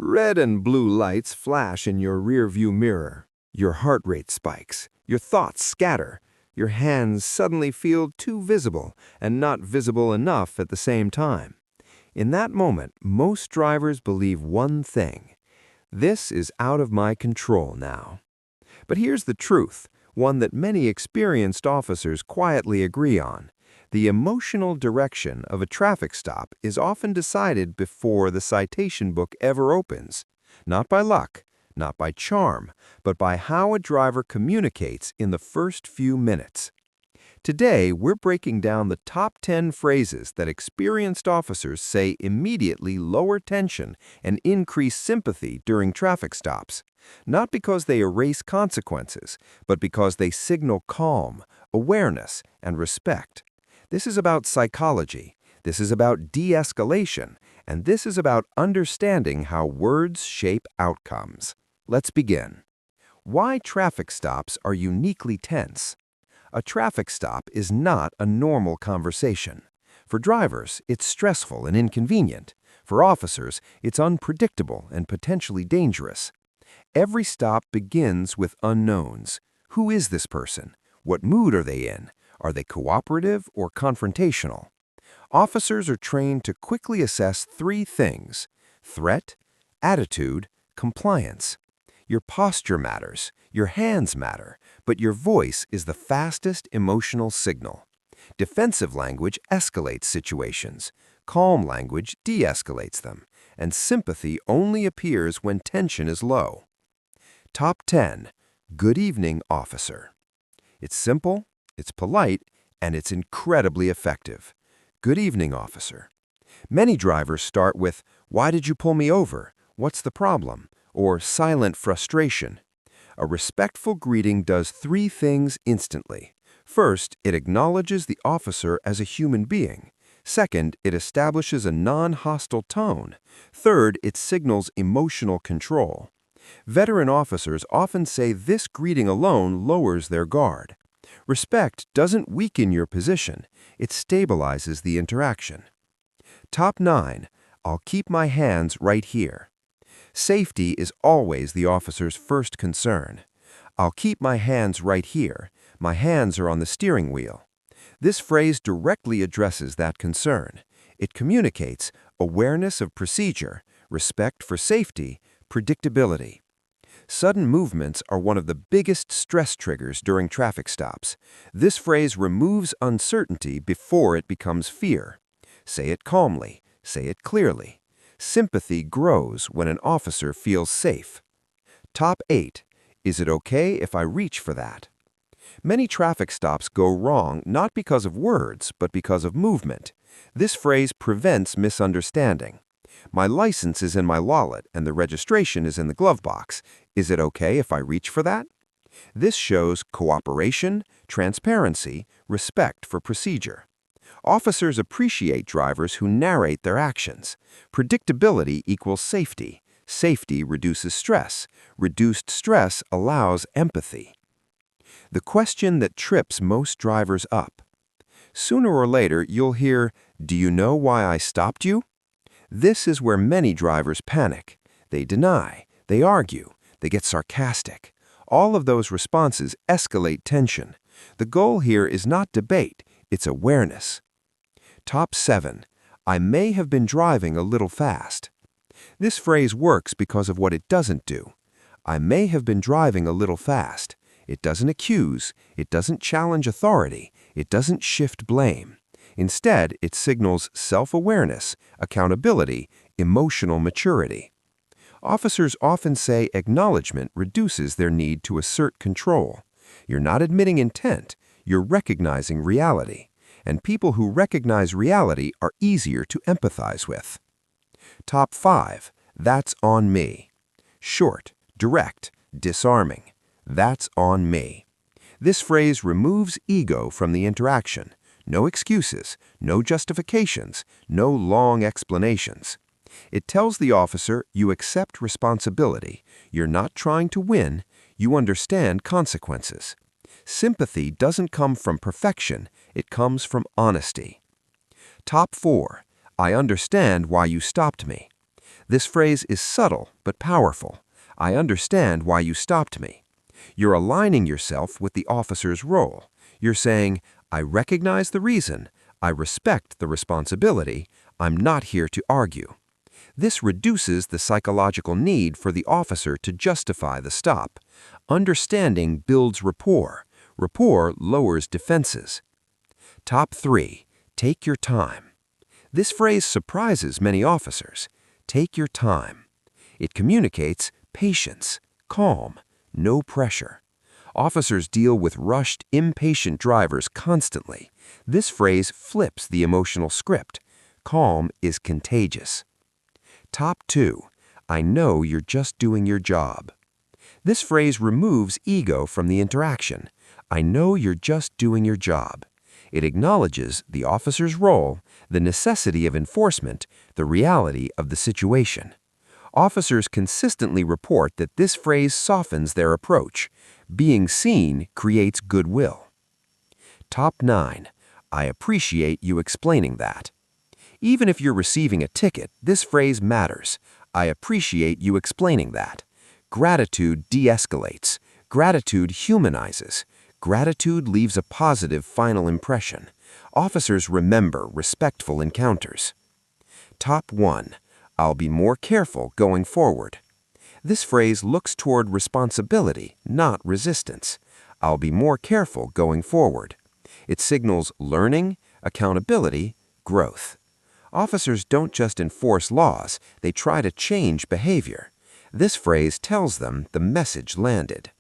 Red and blue lights flash in your rearview mirror. Your heart rate spikes. Your thoughts scatter. Your hands suddenly feel too visible and not visible enough at the same time. In that moment, most drivers believe one thing: this is out of my control now. But here's the truth, one that many experienced officers quietly agree on. The emotional direction of a traffic stop is often decided before the citation book ever opens. Not by luck, not by charm, but by how a driver communicates in the first few minutes. Today, we're breaking down the top 10 phrases that experienced officers say immediately lower tension and increase sympathy during traffic stops. Not because they erase consequences, but because they signal calm, awareness, and respect. This is about psychology, this is about de-escalation, and this is about understanding how words shape outcomes. Let's begin. Why traffic stops are uniquely tense. A traffic stop is not a normal conversation. For drivers, it's stressful and inconvenient. For officers, it's unpredictable and potentially dangerous. Every stop begins with unknowns. Who is this person? What mood are they in? Are they cooperative or confrontational? Officers are trained to quickly assess three things: threat, attitude, compliance. Your posture matters, your hands matter, but your voice is the fastest emotional signal. Defensive language escalates situations. Calm language de-escalates them, and sympathy only appears when tension is low. Top 10. Good evening, officer. It's simple, it's polite, and it's incredibly effective. Good evening, officer. Many drivers start with, "Why did you pull me over? What's the problem?" or silent frustration. A respectful greeting does three things instantly. First, it acknowledges the officer as a human being. Second, it establishes a non-hostile tone. Third, it signals emotional control. Veteran officers often say this greeting alone lowers their guard. Respect doesn't weaken your position, it stabilizes the interaction. Top 9. I'll keep my hands right here. Safety is always the officer's first concern. I'll keep my hands right here. My hands are on the steering wheel. This phrase directly addresses that concern. It communicates awareness of procedure, respect for safety, predictability. Sudden movements are one of the biggest stress triggers during traffic stops. This phrase removes uncertainty before it becomes fear. Say it calmly, say it clearly. Sympathy grows when an officer feels safe. Top 8. Is it okay if I reach for that? Many traffic stops go wrong not because of words, but because of movement. This phrase prevents misunderstanding. My license is in my wallet and the registration is in the glove box. Is it okay if I reach for that? This shows cooperation, transparency, respect for procedure. Officers appreciate drivers who narrate their actions. Predictability equals safety. Safety reduces stress. Reduced stress allows empathy. The question that trips most drivers up. Sooner or later, you'll hear, "Do you know why I stopped you?" This is where many drivers panic. They deny, they argue, they get sarcastic. All of those responses escalate tension. The goal here is not debate, it's awareness. Top 7. I may have been driving a little fast. This phrase works because of what it doesn't do. I may have been driving a little fast. It doesn't accuse, it doesn't challenge authority, it doesn't shift blame. Instead, it signals self-awareness, accountability, emotional maturity. Officers often say acknowledgement reduces their need to assert control. You're not admitting intent, you're recognizing reality. And people who recognize reality are easier to empathize with. Top 5. That's on me. Short, direct, disarming. That's on me. This phrase removes ego from the interaction. No excuses, no justifications, no long explanations. It tells the officer you accept responsibility, you're not trying to win, you understand consequences. Sympathy doesn't come from perfection, it comes from honesty. Top 4. I understand why you stopped me. This phrase is subtle but powerful. I understand why you stopped me. You're aligning yourself with the officer's role. You're saying, I recognize the reason, I respect the responsibility, I'm not here to argue. This reduces the psychological need for the officer to justify the stop. Understanding builds rapport. Rapport lowers defenses. Top 3. Take your time. This phrase surprises many officers. Take your time. It communicates patience, calm, no pressure. Officers deal with rushed, impatient drivers constantly. This phrase flips the emotional script. Calm is contagious. Top 2. I know you're just doing your job. This phrase removes ego from the interaction. I know you're just doing your job. It acknowledges the officer's role, the necessity of enforcement, the reality of the situation. Officers consistently report that this phrase softens their approach. Being seen creates goodwill. Top 9. I appreciate you explaining that. Even if you're receiving a ticket, this phrase matters. I appreciate you explaining that. Gratitude de-escalates. Gratitude humanizes. Gratitude leaves a positive final impression. Officers remember respectful encounters. Top 1. I'll be more careful going forward. This phrase looks toward responsibility, not resistance. I'll be more careful going forward. It signals learning, accountability, growth. Officers don't just enforce laws, they try to change behavior. This phrase tells them the message landed.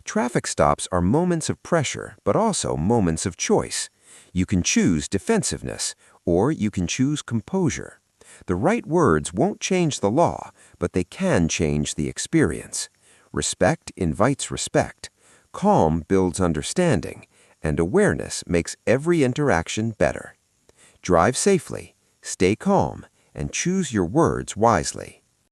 Traffic stops are moments of pressure, but also moments of choice. You can choose defensiveness, or you can choose composure. The right words won't change the law, but they can change the experience. Respect invites respect. Calm builds understanding, and awareness makes every interaction better. Drive safely, stay calm, and choose your words wisely.